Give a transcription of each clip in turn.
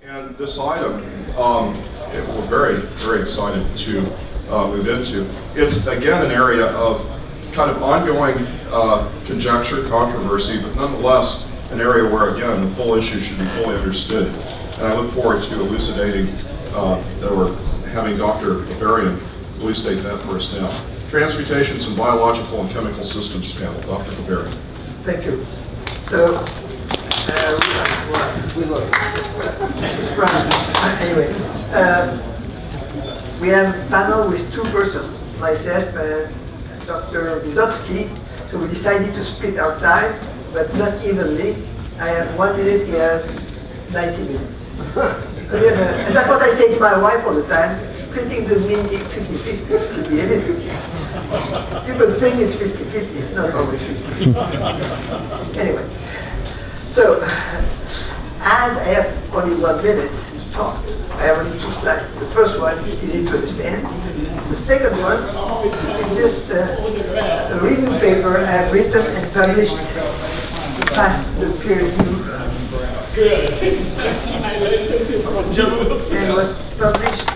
And this item, we're very, very excited to move into. It's, again, an area of kind of ongoing conjecture, controversy, but nonetheless an area where, again, the full issue should be fully understood. And I look forward to elucidating, or having Dr. Bavarian elucidate that for us now. Transmutations in Biological and Chemical Systems panel. Dr. Bavarian. Thank you. So, this is France. Anyway, we have a panel with two persons, myself and Dr. Wysotsky. So we decided to split our time, but not evenly. I have 1 minute, he has 90 minutes. And that's what I say to my wife all the time. Splitting doesn't mean 50-50, it could be anything. People think it's 50-50, it's not always 50-50. Anyway, so as I have only 1 minute to talk, I have only 2 slides. The first one is easy to understand. The second one is just a review paper I have written and published past the peer review. And was published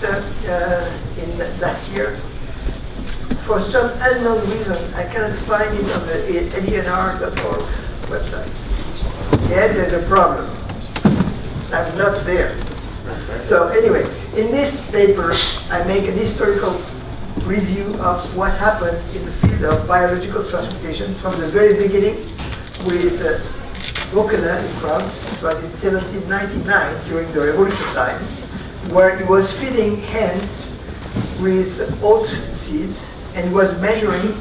in last year. For some unknown reason, I cannot find it on the ADNR.org website. Yeah, there's a problem. I'm not there. So anyway, in this paper, I make an historical review of what happened in the field of biological transmutation from the very beginning with Vauquelin in France. It was in 1799 during the Revolution time, where he was feeding hens with oat seeds and was measuring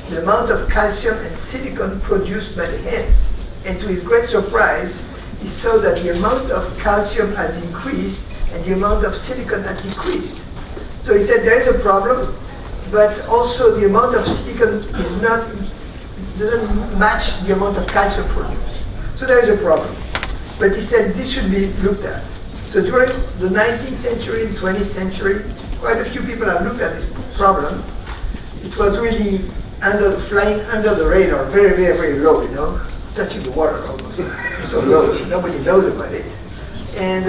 the amount of calcium and silicon produced by the hens. And to his great surprise, he saw that the amount of calcium had increased and the amount of silicon had decreased. So he said there is a problem, but also the amount of silicon doesn't match the amount of calcium produced. So there is a problem. But he said this should be looked at. So during the 19th century, 20th century, quite a few people have looked at this problem. It was really flying under the radar, very, very, very low, you know, touching the water almost. So low, nobody knows about it. And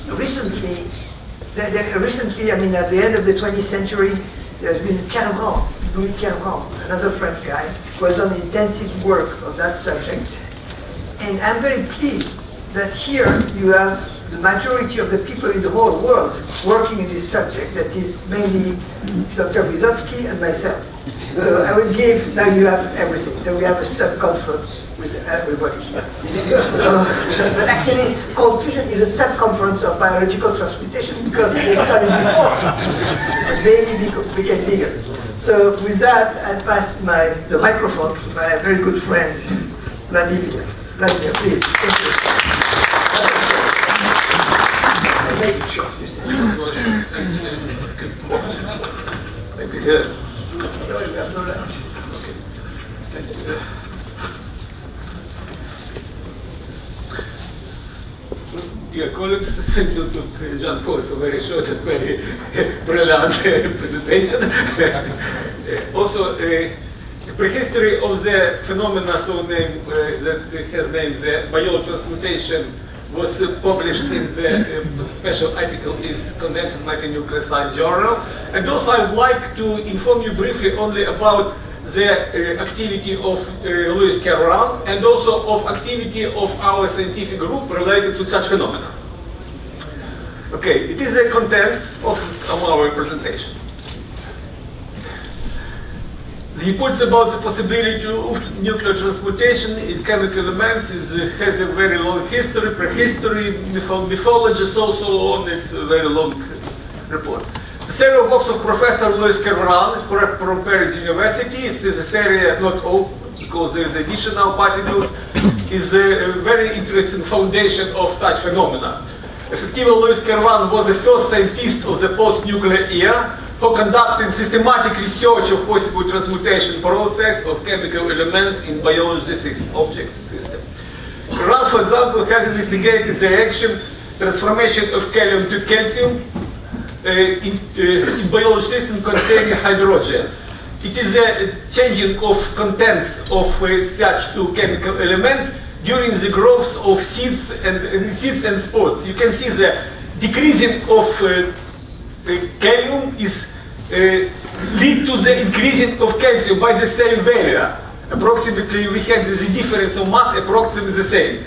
recently, I mean, at the end of the 20th century, there's been Calment, Louis Calment, another French guy, who has done intensive work on that subject. And I'm very pleased that here you have the majority of the people in the whole world working in this subject, that is mainly Dr. Wysotsky and myself. So I will give, now you have everything. So we have a sub-conference with everybody here. So, but actually, Cold Fusion is a sub-conference of biological transmutation because they started before. But maybe we get bigger. So with that, I pass the microphone to my very good friend, Vladimir. Vladimir, please. Thank you. I make it short, you see. Maybe here. No, we have no lunch. Okay. Thank you. Dear colleagues, thank you to Jean-Paul for very short and very brilliant presentation. Also, prehistory of the phenomena that has named the biotransmutation was published in the special article is Condensed Micronucleoside Journal. And also I would like to inform you briefly only about the activity of Lewis Carroll and also of activity of our scientific group related to such phenomena. Okay, it is the contents of our presentation. The hypothesis about the possibility of nuclear transmutation in chemical elements has a very long history, prehistory, mythology, so on. It's a very long report. The theory of works of Professor Lewis Carroll is from Paris University. It is a theory, not all, because there is additional particles, is a very interesting foundation of such phenomena. Effectively, Lewis Carroll was the first scientist of the post-nuclear era who conducted systematic research of possible transmutation process of chemical elements in biology object system. Carroll, for example, has investigated the reaction transformation of kalium to calcium in biology system containing hydrogen. It is a changing of contents of such two chemical elements during the growth of seeds and spores. You can see the decreasing of kalium is lead to the increasing of calcium by the same value. Approximately, we had the difference of mass approximately the same.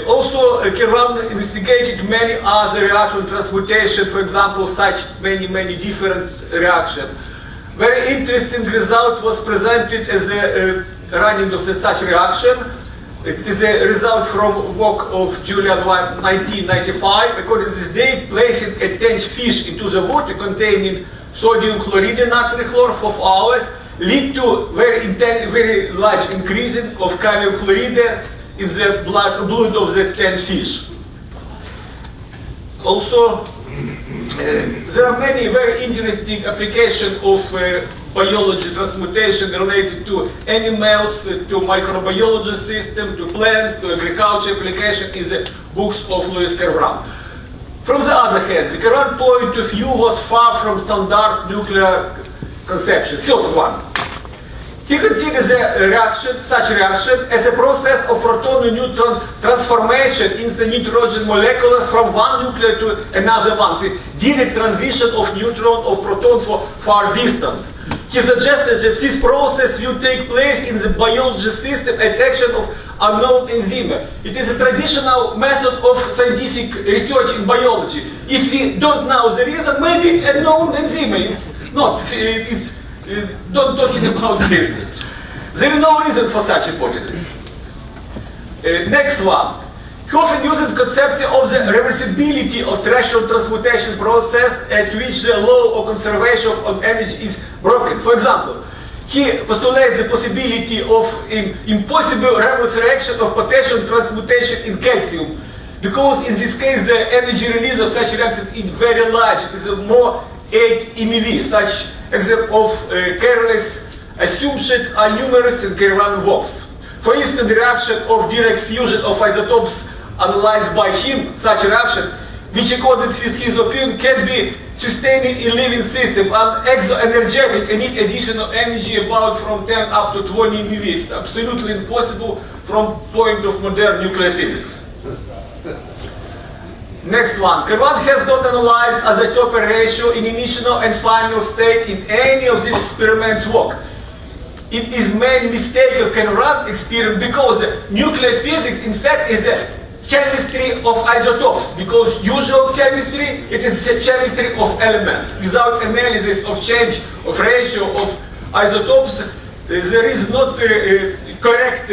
Also, Kerwan investigated many other reaction transmutation, for example, such many different reactions. Very interesting result was presented as a running of such reaction. It is a result from work of Julian 1995. According to this date, placing a tench fish into the water containing sodium chloride natrium chloride for 4 hours lead to very large increasing of kalium chloride in the blood of the tench fish. Also, there are many very interesting applications of biology transmutation related to animals, to microbiology system, to plants, to agriculture application in the books of Louis Kerwan. From the other hand, the Kerwan point of view was far from standard nuclear conception. First one, he considers such reaction as a process of proton and neutron transformation in the nitrogen molecules from one nucleus to another one, the direct transition of neutron or proton for far distance. He suggested that this process will take place in the biology system at action of unknown enzyme. It is a traditional method of scientific research in biology. If we don't know the reason, maybe it's a known enzyme. It's not. Don't talking about this. There is no reason for such hypothesis. Next one. He often uses the concept of the reversibility of threshold transmutation process at which the law of conservation of energy is broken. For example, he postulates the possibility of impossible reverse reaction of potassium transmutation in calcium, because in this case the energy release of such reaction is very large. It is more 8 MeV. Such examples of careless assumptions are numerous in Kerwan works. For instance, the reaction of direct fusion of isotopes analyzed by him, such reaction, which according with his opinion can be sustained in living system and exoenergetic and need additional energy about from 10 up to 20 MeV. It's absolutely impossible from point of modern nuclear physics. Next one. Kerwan has not analyzed isotope ratio in initial and final state in any of these experiments work. It is main mistake of Kerwan experiment because nuclear physics in fact is a chemistry of isotopes, because usual chemistry, it is a chemistry of elements. Without analysis of change of ratio of isotopes, there is not correct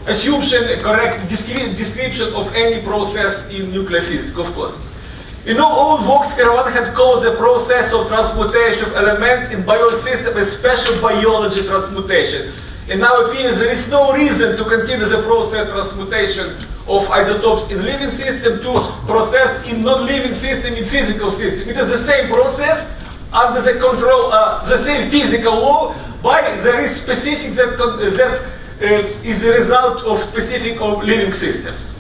assumption, correct description of any process in nuclear physics, of course. In all works, Kerwan had called the process of transmutation of elements in biosystem a special biology transmutation. In our opinion, there is no reason to consider the process transmutation of isotopes in living system to process in non-living system in physical system. It is the same process under the control, the same physical law, but there is specific that is the result of specific of living systems.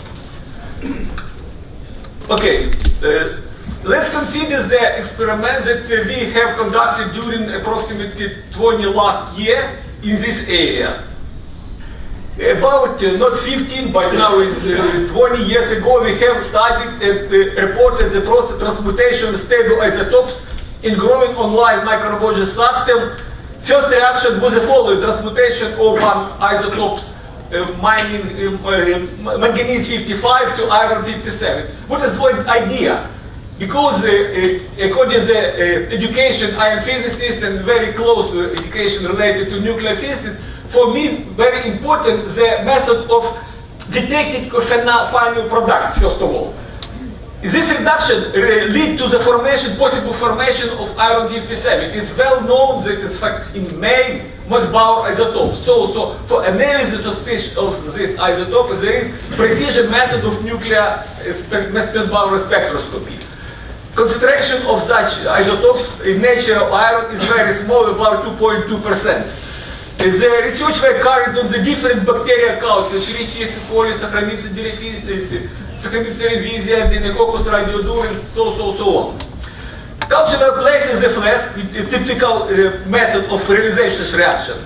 Okay, let's consider the experiment that we have conducted during approximately 20 last year in this area. About not 15, but now is 20 years ago, we have studied and reported the process transmutation of stable isotopes in growing online microbiology system. First reaction was the following: transmutation of isotopes, manganese 55 to iron 57. What is the idea? Because according to the education, I am physicist and very close to education related to nuclear physics. For me, very important the method of detecting final products, first of all. This reduction lead to the possible formation of iron 57. It is well known that it is in main Mossbauer isotope. So for analysis of this isotope, there is precision method of nuclear Mossbauer spectroscopy. Concentration of such isotope in natural iron is very small, about 2.2%. The research were carried on the different bacterial cultures, Escherichia coli, Saccharomyces cerevisiae, Deinococcus radiodurans, so on. Culture were placed in the flask with a typical method of realization reaction.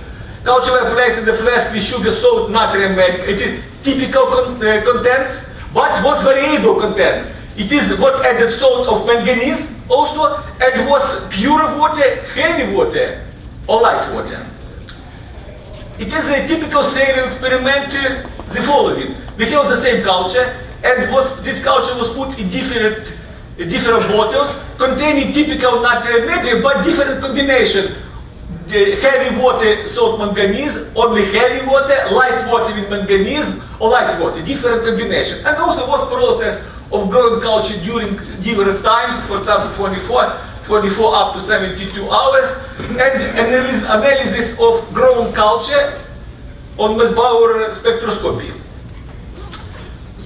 Culture were placed in the flask with sugar, salt, natrium, and it is typical contents, but was variable contents. It is what added salt of manganese also, and was pure water, heavy water, or light water. It is a typical serial experiment, the following. We have the same culture, and this culture was put in different bottles containing typical natrium medium, but different combination. Heavy water, salt, manganese, only heavy water, light water with manganese, or light water, different combination. And also was process of growing culture during different times, for example, 24 up to 72 hours, and analysis of grown culture on Mössbauer spectroscopy.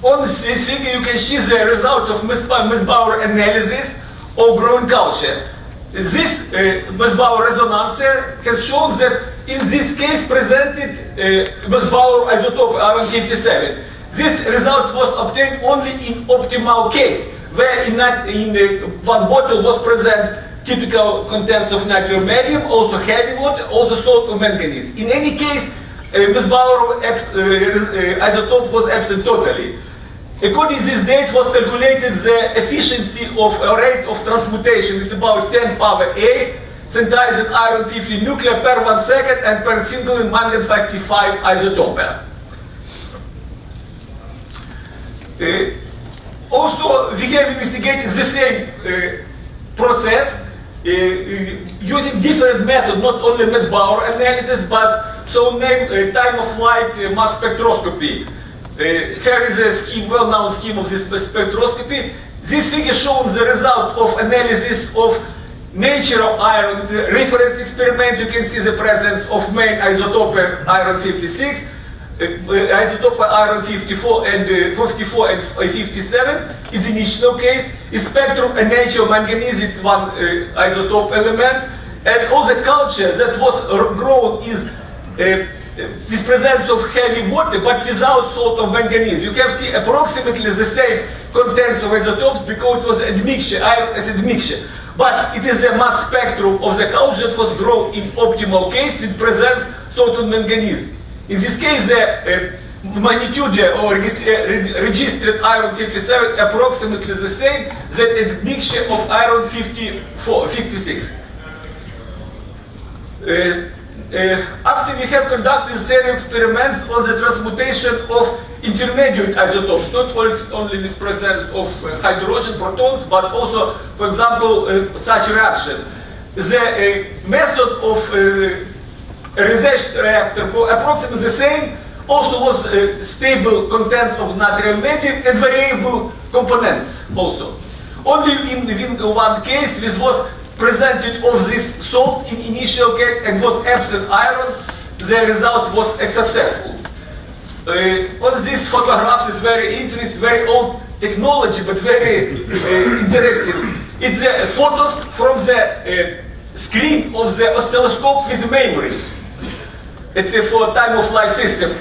On this figure you can see the result of Mössbauer analysis of grown culture. This Mössbauer resonancer has shown that in this case presented Mössbauer isotope iron 57. This result was obtained only in optimal case, where in one bottle was present typical contents of natrium medium, also heavy water, also salt or manganese. In any case, Mössbauer isotope was absent totally. According to this date was calculated the efficiency of a rate of transmutation. It's about 10 power 8 synthesized iron 50 nuclei per 1 second and per single mangan 55 isotope. Also, we have investigated the same process using different methods, not only Mössbauer analysis, but so-named time-of-flight mass spectroscopy. Here is a scheme, well-known scheme of this spectroscopy. This figure shows the result of analysis of nature of iron. The reference experiment, you can see the presence of main isotope iron 56, isotope iron 54 and 57. In the initial case, is spectrum and nature of manganese with one isotope element, and all the culture that was grown is with presence of heavy water, but without salt of manganese. You can see approximately the same contents of isotopes because it was a mixture, iron acid mixture. But it is a mass spectrum of the culture that was grown in optimal case with presence salt of manganese. In this case, the magnitude or registered iron 57 approximately the same that it's mixture of iron 56. After we have conducted several experiments on the transmutation of intermediate isotopes, not only with presence of hydrogen protons, but also, for example, such reaction. The method of research reactor approximately the same, also was stable contents of natrium medium and variable components also. Only in one case this was presented of this salt in initial case and was absent iron, the result was successful. On these photographs is very interesting, very old technology, but very interesting. It's photos from the screen of the oscilloscope with memory. It's for time-of-flight system.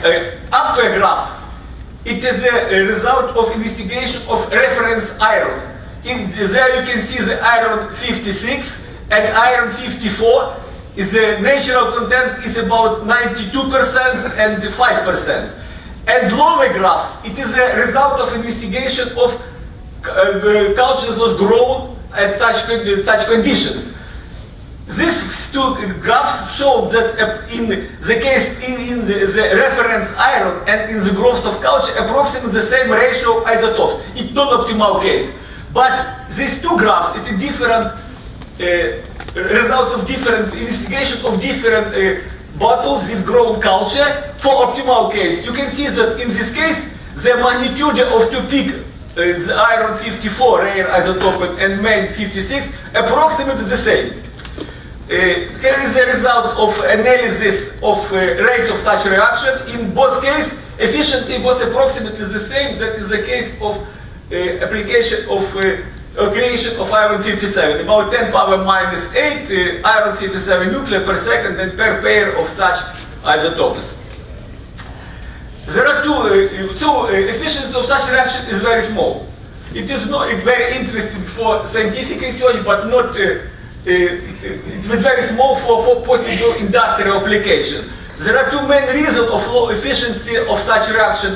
Upper graph, it is a result of investigation of reference iron. There you can see the iron 56 and iron 54. The natural contents is about 92% and 5%. And lower graphs, it is a result of investigation of cultures was grown at such conditions. These two graphs show that in the case in the reference iron and in the growth of culture approximately the same ratio of isotopes. It's not optimal case. But these two graphs, it's a different results of different investigation of different bottles with grown culture for optimal case. You can see that in this case, the magnitude of two peak, the iron 54 rare isotope and main 56, approximately the same. Here is the result of analysis of rate of such reaction. In both cases, efficiency was approximately the same. That is the case of application of creation of iron 57, about 10 power minus 8 iron 57 nuclei per second and per pair of such isotopes. There are two, so efficiency of such reaction is very small. It is not very interesting for scientific research, but not it's very small for possible industrial application. There are two main reasons of low efficiency of such reaction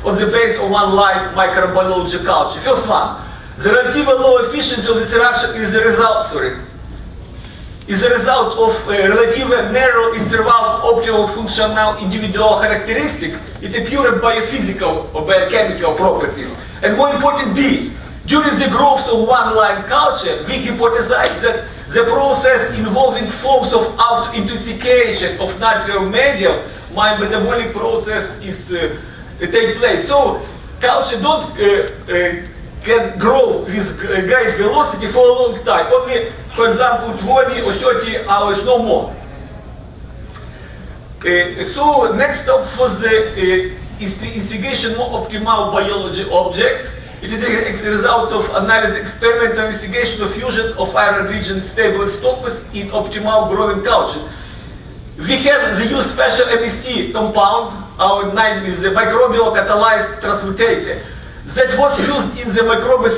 on the basis of one line microbiology culture. First one, the relatively low efficiency of this reaction is the result, of relatively narrow interval optimal functional individual characteristic. It's a pure biophysical or biochemical properties. And more important B, during the growth of one line culture, we hypothesize that the process involving forms of auto-intoxication of natural medium, my metabolic process is take place. So culture don't can grow with great velocity for a long time. Only, for example, 20 or 30 hours, no more. So next step was the investigation of optimal biology objects. It is a result of analysis, experimental investigation of fusion of iron-rich stable isotopes in optimal growing culture. We have the use special MST compound, our name is the microbial catalyzed transmutator, that was used in the microbial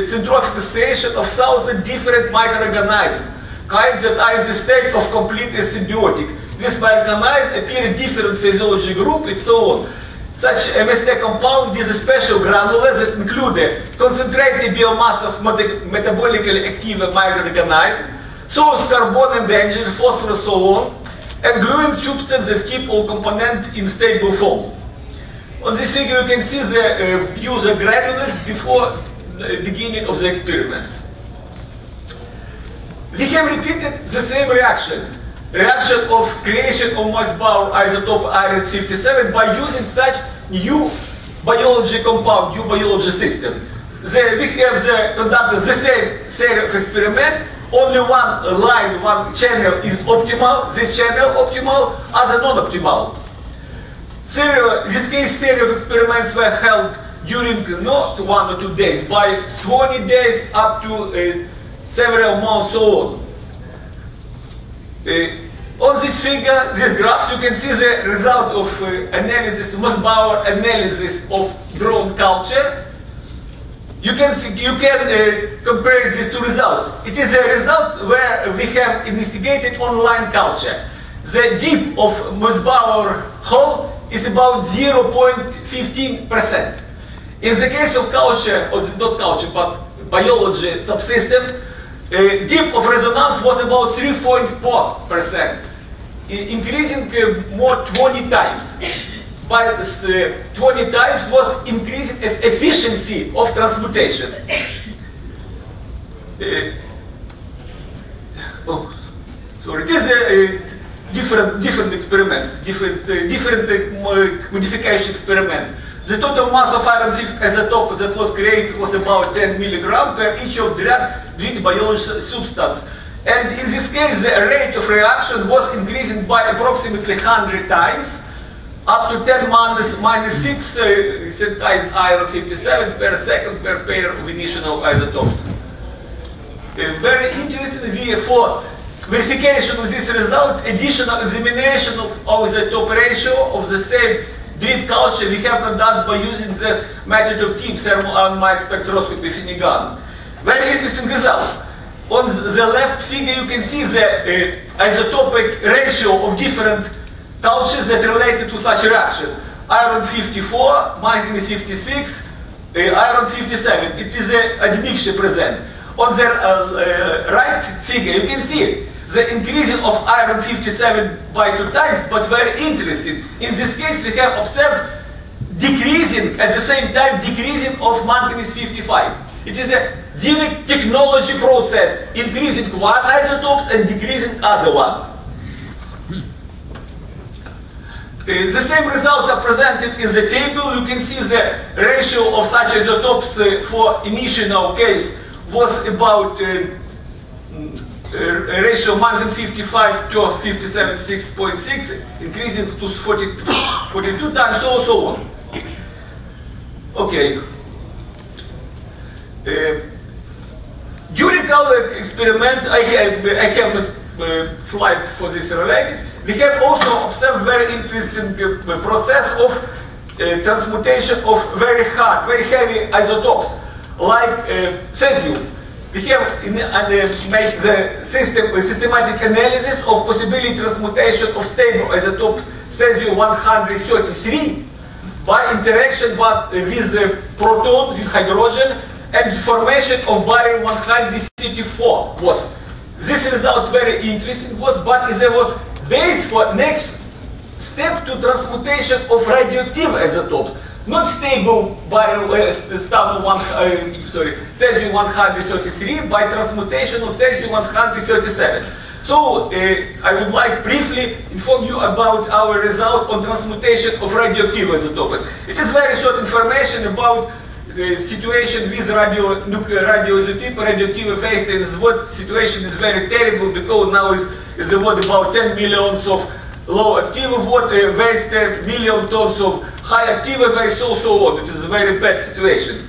centrifugation of 1,000 different microorganisms, kinds that are in the state of completely symbiotic. These microorganisms appear in different physiology groups and so on. Such MST compound is a special granules that include a concentrated biomass of metabolically active microorganisms, source carbon and danger, phosphorus, so on, and gluing substance that keep all components in stable form. On this figure you can see the views of granules before the beginning of the experiments. We have repeated the same reaction of creation of Mossbauer isotope iron-57 by using such new biology compound, new biology system. We have conducted the same series of experiment. Only one line, one channel is optimal. This channel optimal, other non-optimal. This case series of experiments were held during not 1 or 2 days, by 20 days up to several months so on. On this figure, this graphs, you can see the result of analysis, Mossbauer analysis of grown culture. You can compare these two results. It is a result where we have investigated online culture. The dip of Mossbauer hole is about 0.15%. In the case of culture, or not culture, but biology subsystem, dip of resonance was about 3.4%, increasing more 20 times. But 20 times was increasing efficiency of transmutation. It is different experiments, different modification experiments. The total mass of iron-50 isotope that was created was about 10 milligrams per each of direct biological substance. And in this case, the rate of reaction was increasing by approximately 100 times, up to 10 minus 6 synthesized iron-57 per second per pair of initial isotopes. Very interesting, for verification of this result, additional examination of isotope ratio of the same DRIT culture we have conducted by using the method of TIM, thermal anomali spectroscopy Finnegan. Very interesting results. On the left figure you can see the isotopic ratio of different cultures that related to such reaction. Iron-54, manganese-56, iron-57. It is a admixture present. On the right figure you can see the increasing of iron-57 by 2 times, but very interesting. In this case we have observed decreasing, at the same time decreasing of manganese-55. It is a direct technology process, increasing one isotopes and decreasing other one. The same results are presented in the table. You can see the ratio of such isotopes for initial case was about ratio mangan-55 to 57.6.6, increasing to 42 times, so on. Okay. During our experiment, I have a slide for this related. We have also observed very interesting process of transmutation of very hard, very heavy isotopes, like cesium. we have made the systematic analysis of possibility transmutation of stable isotopes cesium-133 by interaction with proton, with hydrogen, and formation of barium-134 was. This result very interesting was, but there was base for next step to transmutation of radioactive isotopes, not stable cesium-133 by transmutation of cesium-137. So I would like briefly inform you about our results on transmutation of radioactive isotopes. It is very short information about the situation with radioisotope, radioactive waste, and what situation is very terrible because now is about 10 millions of low active water waste, million tons of high active waste, so on. It is a very bad situation.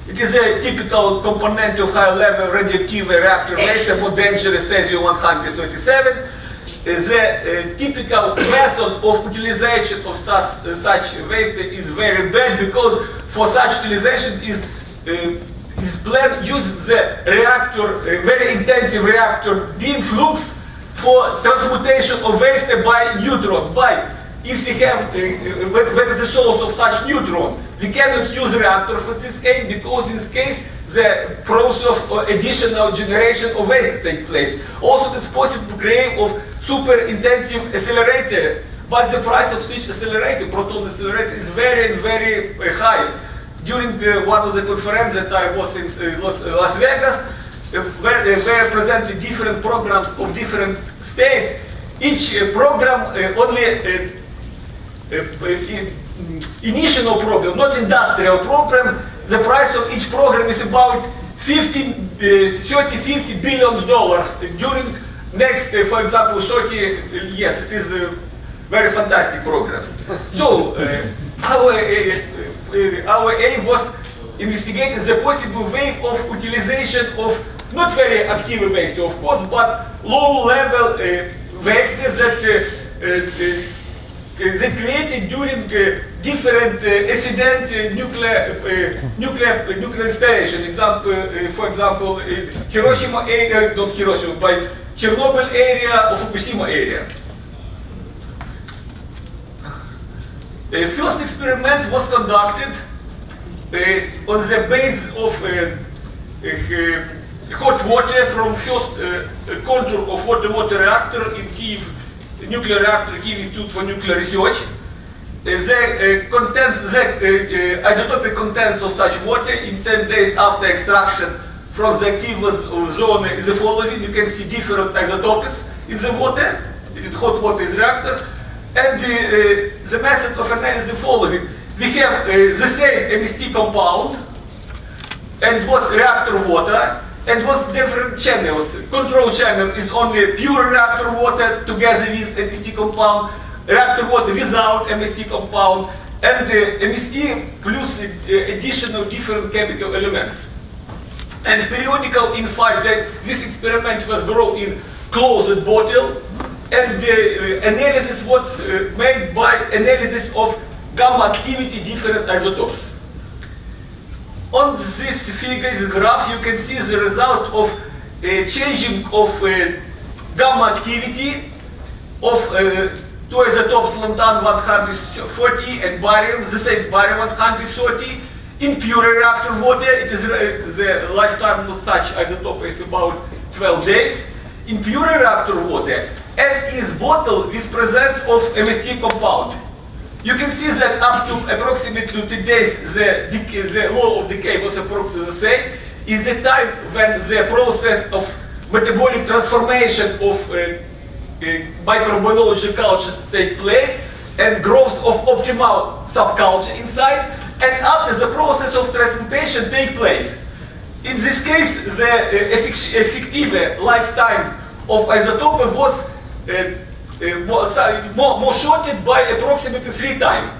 It is a typical component of high-level radioactive reactor waste, more dangerous cesium-137. The typical method of utilization of such waste is very bad because for such utilization is planned use the reactor, very intensive reactor beam flux for transmutation of waste by neutron. If we have, what is the source of such neutron? We cannot use reactor for this case because in this case the process of additional generation of waste take place. Also it is possible to create of super intensive accelerator, but the price of such accelerator, proton accelerator, is very, very high. During one of the conferences that I was in Las Vegas, where they presented different programs of different states, each program only initial program, not industrial program, the price of each program is about $50 billion during next, for example, 30 years. It is very fantastic programs. So our aim was investigating the possible way of utilization of not very active waste, of course, but low-level waste that created during different accident nuclear installation. For example, Hiroshima area, not Hiroshima, but Chernobyl area or Fukushima area. First experiment was conducted on the base of hot water from first contour of water reactor in Kyiv. Nuclear reactor Kyiv Institute for Nuclear Research. The isotopic contents of such water in 10 days after extraction from the active zone is the following. You can see different isotopes in the water. It is hot water is reactor. And the method of analysis is the following. We have the same MST compound and what's reactor water. And what's different channels? Control channel is only pure reactor water together with MST compound, reactor water without MST compound, and MST plus additional different chemical elements. And periodical, in fact, this experiment was grown in closed bottle, and the analysis was made by analysis of gamma activity different isotopes. On this figure, this graph, you can see the result of changing of gamma activity of two isotopes, lanthanum 140 and barium, the same barium 130, in pure reactor water. It is the lifetime of such isotope is about 12 days. In pure reactor water, and in bottle with presence of MST compound. You can see that up to approximately 2 days, the law of decay was approximately the same. Is the time when the process of metabolic transformation of microbiology cultures take place and growth of optimal subculture inside, and after the process of transmutation take place. In this case, the effective lifetime of isotope was more shortened by approximately 3 times.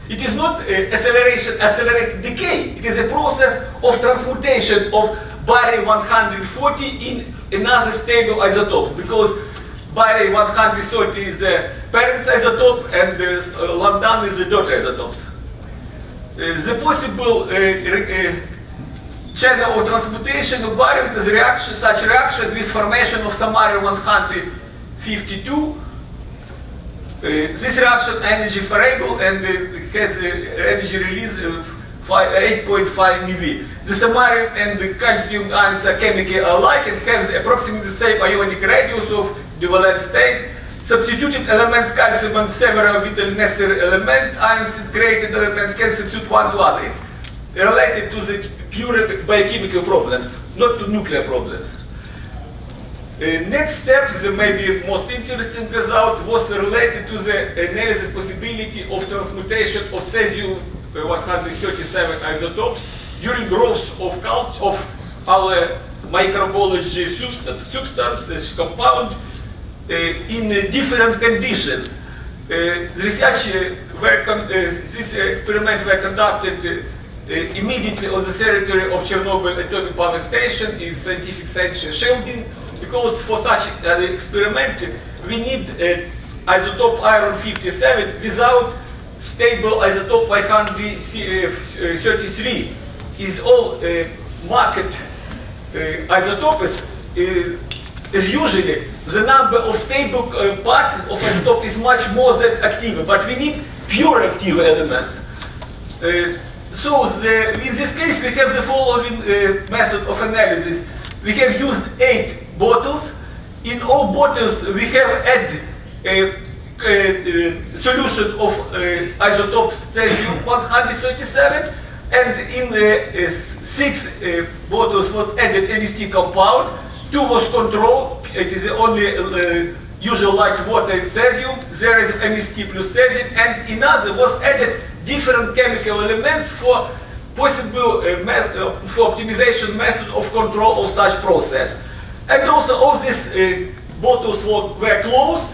It is not accelerated decay. It is a process of transmutation of barium 140 in another stable isotopes, because barium 130 is the parent isotope and lanthanum is the daughter isotopes. The possible channel of transmutation of barium is reaction, such reaction with formation of samarium 152. This reaction energy variable and has energy release of 8.5 MeV. The samarium and the calcium ions are chemically alike and have approximately the same ionic radius of the valence state. Substituted elements, calcium and several vital necessary element ions and created elements can substitute one to other. It's related to the pure biochemical problems, not to nuclear problems. Next step, the maybe most interesting result, was related to the analysis possibility of transmutation of cesium-137 isotopes during growth of our microbiology substance compound in different conditions. This experiment were conducted immediately on the territory of Chernobyl Atomic Power Station in Scientific Center Sheldon, because for such an experiment we need isotope iron 57 without stable isotope 533. Is all market isotopes is usually the number of stable part of isotope is much more than active, but we need pure active elements. So in this case we have the following method of analysis. We have used 8 bottles. In all bottles we have added a solution of isotope cesium-137, and in 6 bottles was added MST compound. 2 was control. It is only usual like water and cesium. There is MST plus cesium, and in other was added different chemical elements for possible for optimization method of control of such process. And also all these bottles were closed,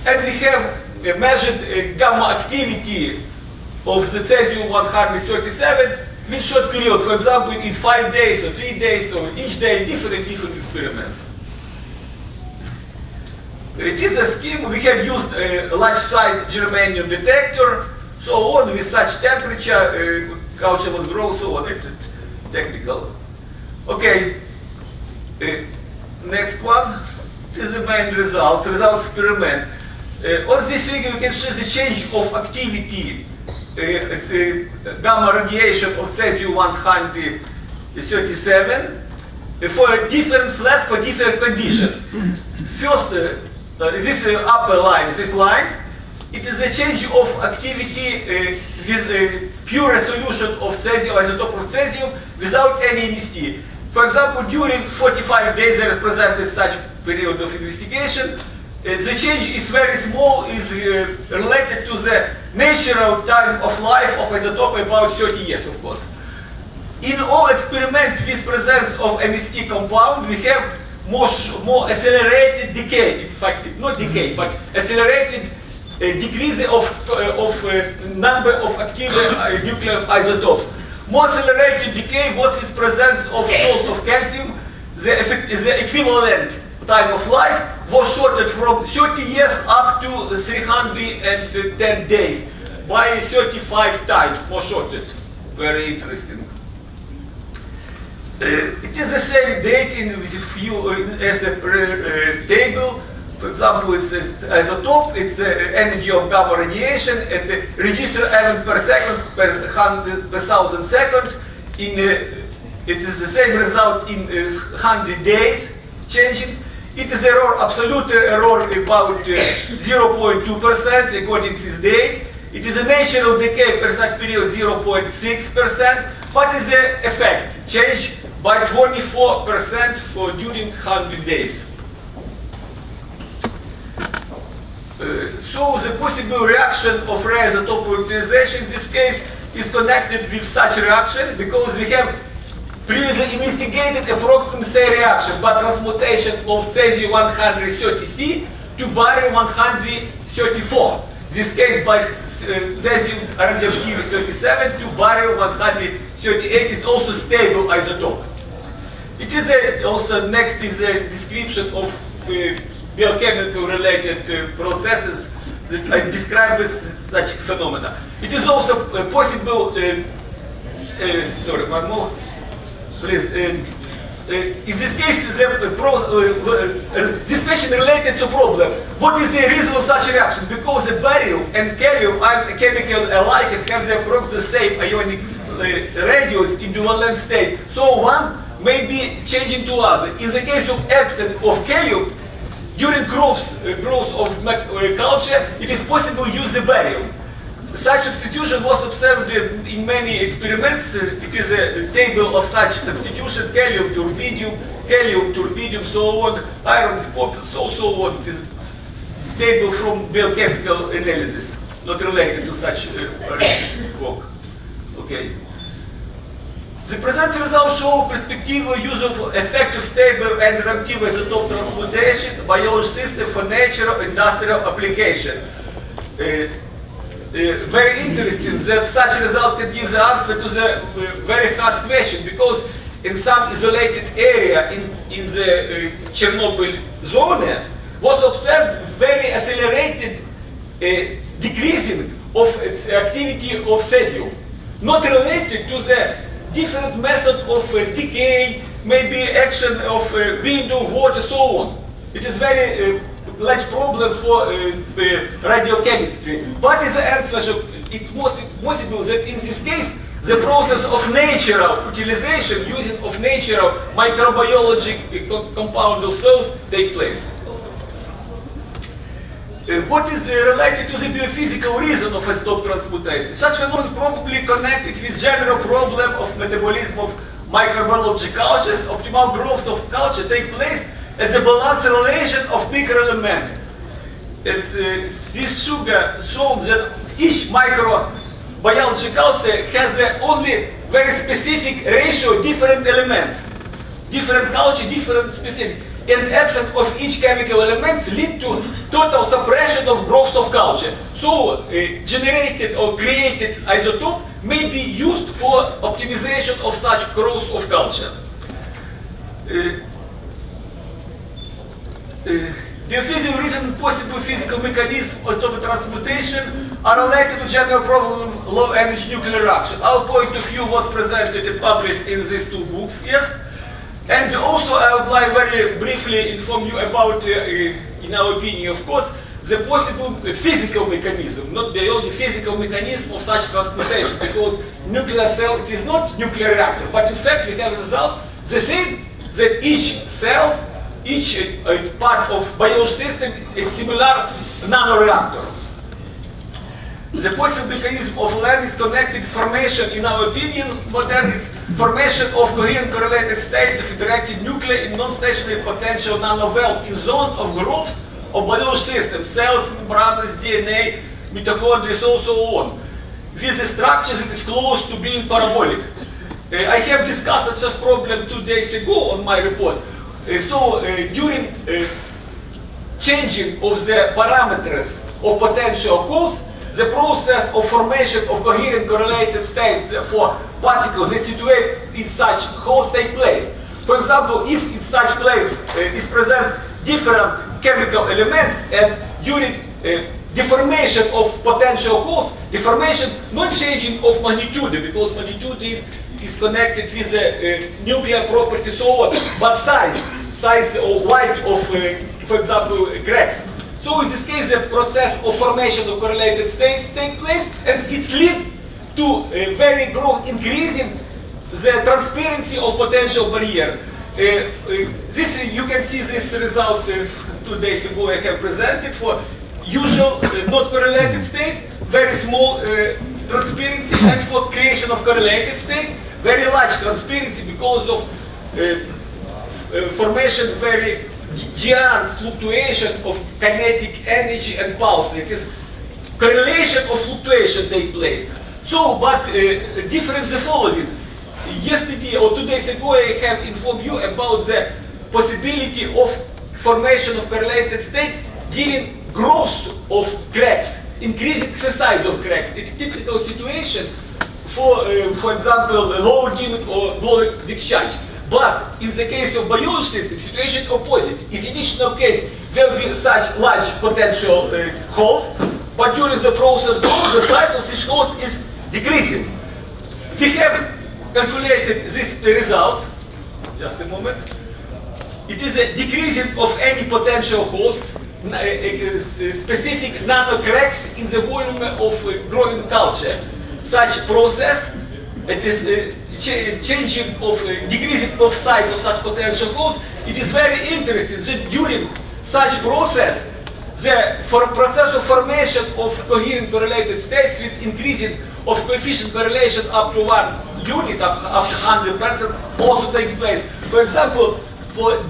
and we have measured gamma activity of the cesium-137 with short period, for example, in 5 days or 3 days or each day, different experiments. It is a scheme. We have used a large size germanium detector, so on with such temperature, culture was grown, so on. It's technical. Okay, next one is the main results experiment. On this figure you can see the change of activity, gamma radiation of cesium-137 for different flasks for different conditions. First, this upper line, this line, it is a change of activity with a pure solution of cesium, isotope of cesium, without any MST. For example, during 45 days I represented such period of investigation. The change is very small, is related to the natural time of life of isotope, about 30 years, of course. In all experiments with presence of MST compound, we have more accelerated decay. In fact, not decay, but accelerated decrease of number of active nuclear isotopes. More accelerated decay was with presence of salt of calcium. The equivalent time of life was shortened from 30 years up to 310 days by 35 times more shortened. Very interesting. It is the same date in with a few as a table. For example, it's isotope, it's the energy of gamma radiation at the register element per second per 100,000 second. It is the same result in 100 days changing. It is error, absolute error about 0.2% according to this date. It is a natural decay per such period 0.6%. What is the effect? Change by 24% for during 100 days. So the possible reaction of rare isotope utilization in this case is connected with such reaction, because we have previously investigated approximate same reaction by transmutation of cesium-130C to barium-134. This case by cesium-137 to barium-138 is also stable isotope. It is also next is a description of biochemical related processes that I describe as such phenomena. It is also possible, sorry, one more. Please. In this case, this question related to problem. What is the reason of such reaction? Because the barium and calcium are chemical alike and have the approximately the same ionic radius in duvalent state. So one may be changing to other. In the case of absence of calcium, during growth of culture, it is possible to use the barium. Such substitution was observed in many experiments. It is a table of such substitution: calcium to rubidium, so on, iron to copper, so on. It is a table from biochemical analysis, not related to such work. Okay. The present results show perspective use of effective, stable, and reactive isotope transmutation biology system for natural industrial application. Very interesting that such result can give the answer to the very hard question, because in some isolated area in the Chernobyl zone was observed very accelerated decreasing of its activity of cesium, not related to the different method of decay, maybe action of wind or water, so on. It is very large problem for radiochemistry. But is the answer? It was possible that in this case the process of natural utilization, using of natural microbiologic compound of salt take place. What is related to the biophysical reason of isotope transmutation? Such phenomenon is probably connected with general problem of metabolism of microbiological cultures. Optimal growth of culture take place at the balance relation of microelement. This sugar shows that each microbiological culture has only very specific ratio, different elements, different culture, different specific. And absence of each chemical elements lead to total suppression of growth of culture. So generated or created isotope may be used for optimization of such growth of culture. Biophysical reason and possible physical mechanism of isotope transmutation are related to general problem low energy nuclear reaction. Our point of view was presented and published in these two books, yes. And also I would like very briefly inform you about, in our opinion, of course, the possible physical mechanism, not biology, physical mechanism of such transmutation, because nuclear cell, it is not nuclear reactor, but in fact we have the result the same, that each cell, each part of biology system is similar nanoreactor. The possible mechanism of learning is connected formation, in our opinion, modern formation of coherent correlated states of interacting nuclei in non-stationary potential nanovalves in zones of growth of biology systems, cells, membranes, DNA, mitochondria, so on, with a structure that is close to being parabolic. I have discussed such problem 2 days ago on my report. During changing of the parameters of potential holes, the process of formation of coherent correlated states for particles that situate in such holes take place. For example, if in such place is present different chemical elements, and during deformation of potential holes, deformation not changing of magnitude, because magnitude is connected with the nuclear property, so on, but size or width of, for example, cracks. So in this case, the process of formation of correlated states take place, and it leads to very increasing the transparency of potential barrier. You can see this result 2 days ago I have presented for usual not correlated states, very small transparency, and for creation of correlated states, very large transparency because of formation very giant fluctuation of kinetic energy and pulse. It is correlation of fluctuation take place. So, but difference the following. Yesterday or 2 days ago I have informed you about the possibility of formation of correlated state during growth of cracks, increasing the size of cracks. It's a typical situation for example, loading or blowing discharge. But in the case of biology system, situation opposite. In the initial case, there will be such large potential holes, but during the process growth, the size of these holes is decreasing. We have calculated this result just a moment. It is a decreasing of any potential host, specific nanocracks in the volume of growing culture. Such process, it is changing of, decreasing of size of such potential host. It is very interesting that during such process, the process of formation of coherent correlated states with increasing of coefficient correlation up to 1 unit, up to 100%, also take place. For example, for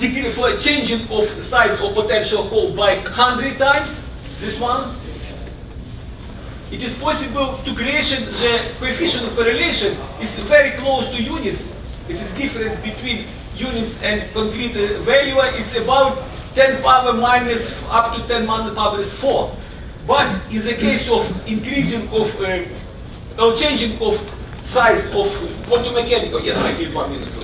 changing of size of potential hole by 100 times, this one, it is possible to creation the coefficient of correlation is very close to units. It is difference between units and concrete value is about 10 power minus up to 10 power 4. But in the case of increasing of or changing of size of quantum mechanical, yes, I need 1 minute.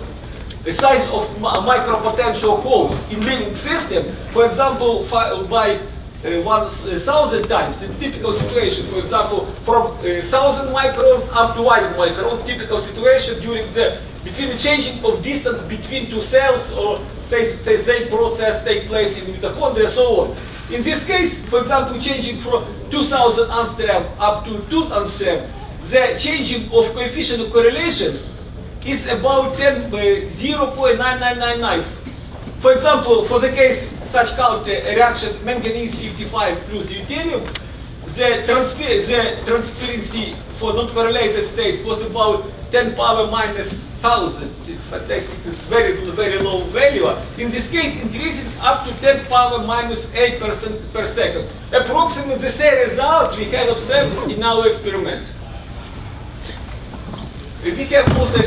The size of micropotential hole in living system, for example, by 1,000 times in typical situation, for example, from 1,000 microns up to 1 micron, typical situation during the between the changing of distance between two cells, or say same process take place in mitochondria, so on. In this case, for example, changing from 2,000 angstrom up to 2 angstrom, the changing of coefficient of correlation is about 0.9999. For example, for the case such counter reaction manganese 55 plus deuterium, the transparency for non-correlated states was about 10 power minus 1,000. Fantastic, it's very low value. In this case, increasing up to 10 power minus 8% per second. Approximately the same result we have observed in our experiment. We have also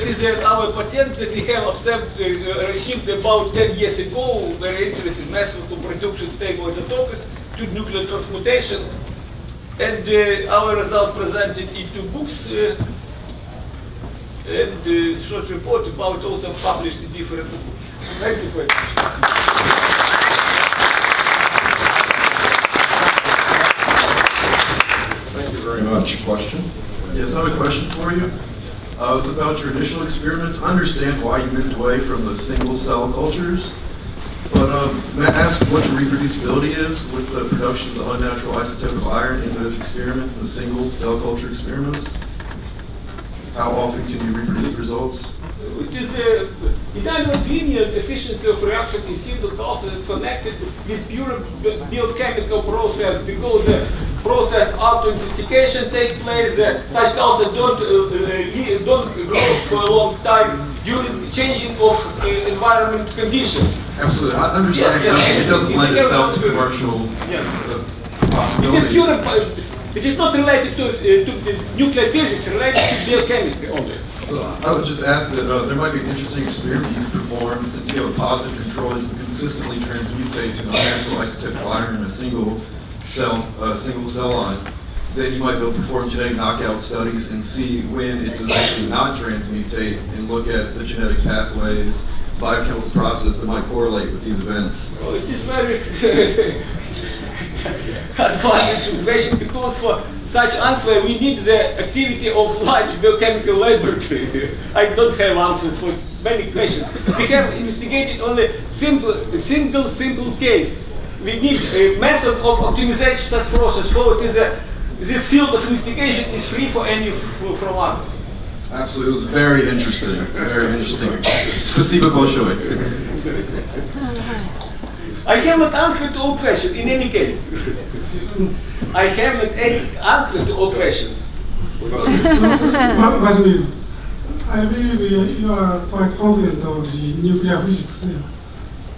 our patent that we have observed, received about 10 years ago, very interesting method to production stable isotopes to nuclear transmutation. And our result presented in 2 books, and a short report about also published in different books. Thank you for your attention. Thank you very much. Question? Yes, I have a question for you. It's about your initial experiments. I understand why you moved away from the single cell cultures, but may I ask what your reproducibility is with the production of the unnatural isotope of iron in those experiments, in the single cell culture experiments? How often can you reproduce the results? It is, in our opinion, efficiency of reaction in single culture is connected with pure biochemical process, because the process auto-intensification takes place. Such cultures don't grow for a long time during changing of environment conditions. Absolutely, I understand. Yes. It doesn't lend itself to commercial possibilities. It is not related to nuclear physics, related to biochemistry only. I would just ask that there might be an interesting experiment you could perform, since you have a positive control that you consistently transmutate to an unnatural isotope of iron in a single cell line. Then you might be able to perform genetic knockout studies and see when it does actually not transmutate, and look at the genetic pathways, biochemical process that might correlate with these events. Well, it is very advanced situation, because for such answer we need the activity of large biochemical laboratory. I don't have answers for many questions. We have investigated only single case. We need a method of optimization such process. So it is this field of investigation is free for any from us. Absolutely, it was very interesting. Very interesting. Спасибо большое. I haven't answered to all questions in any case. I haven't any answer to all questions. Vladimir, I believe you are quite confident of the nuclear physics there.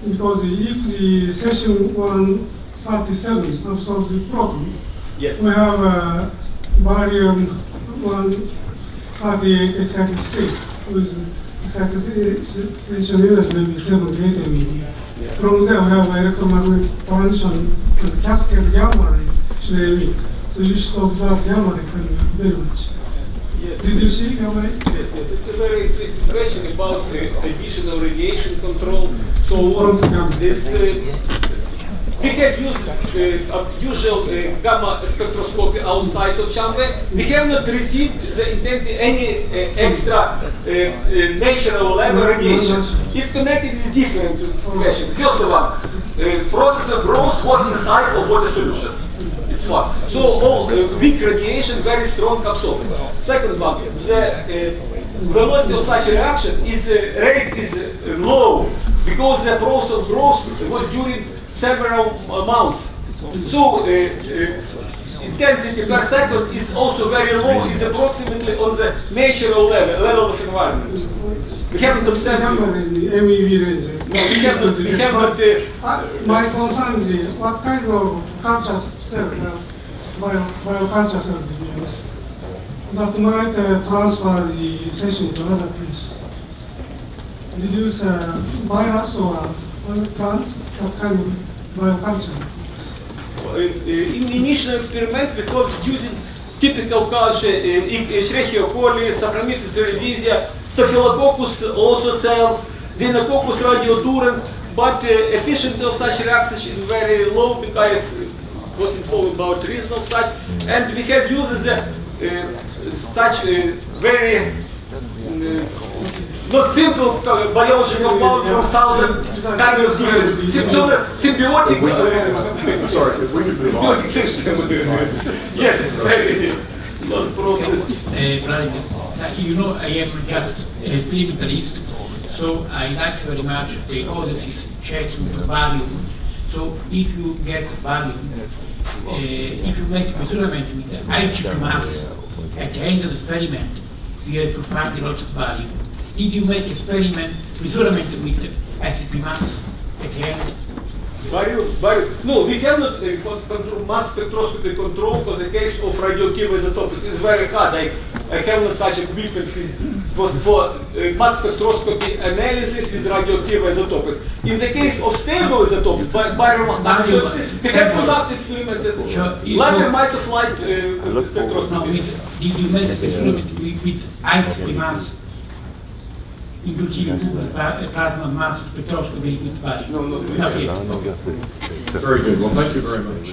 Because if the session 137 absorbs the proton, yes, we have a barium 138 excited state with excitation energy maybe 7 to 8 MeV. Yeah. From there we have electromagnetic transition and cascade gamma ray should emit. So you should observe gamma ray very much. yes. Did you see gamma ray? Yes, it's a very interesting question about additional radiation control. So From the gamma. this We have used usual gamma spectroscopy outside of chamber. We have not received the any extra natural level radiation. It's connected with different question. First one, processor growth was inside of water solution. It's one. So all weak radiation, very strong absorption. Second one, the velocity of such reaction is rate is low because the process of growth was during several months. So intensity per second is also very low. It's approximately on the natural level of environment. We haven't observed. Number in the MEV range. No, we have not. My concern is what kind of culture cell, bioculture cell did you use? That might transfer the session to other place. Did you use virus or plants? What kind of bioculture? In initial experiment, we thought using typical culture, Escherichia coli, Saccharomyces cerevisiae, Staphylococcus also cells, Deinococcus radiodurans, but efficiency of such reactions is very low because I was informed about the reason of such, and we have used such very not simple biological compound from thousand kind of different symbiotic. I'm sorry, if we could move on. Symbiotic system. Yes, very long process. You know, I am just an experimentalist, so I like very much the hypothesis checks with volume. So if you get volume, if you make measurement with IGP mass at the end of the experiment, you have to find a lot of value. If you make experiment measurement with IGP mass at the end, no, we cannot control mass spectroscopy control for the case of radioactive isotopes. It's very hard. I have not such equipment for mass spectroscopy analysis with radioactive isotopes. In the case of stable isotopes, we have conduct experiments at laser microflight spectroscopy. did you make experiment with IGP mass? Inclusive plasma mass spectroscopy with value? No. Okay. Very good. Well, thank you very much.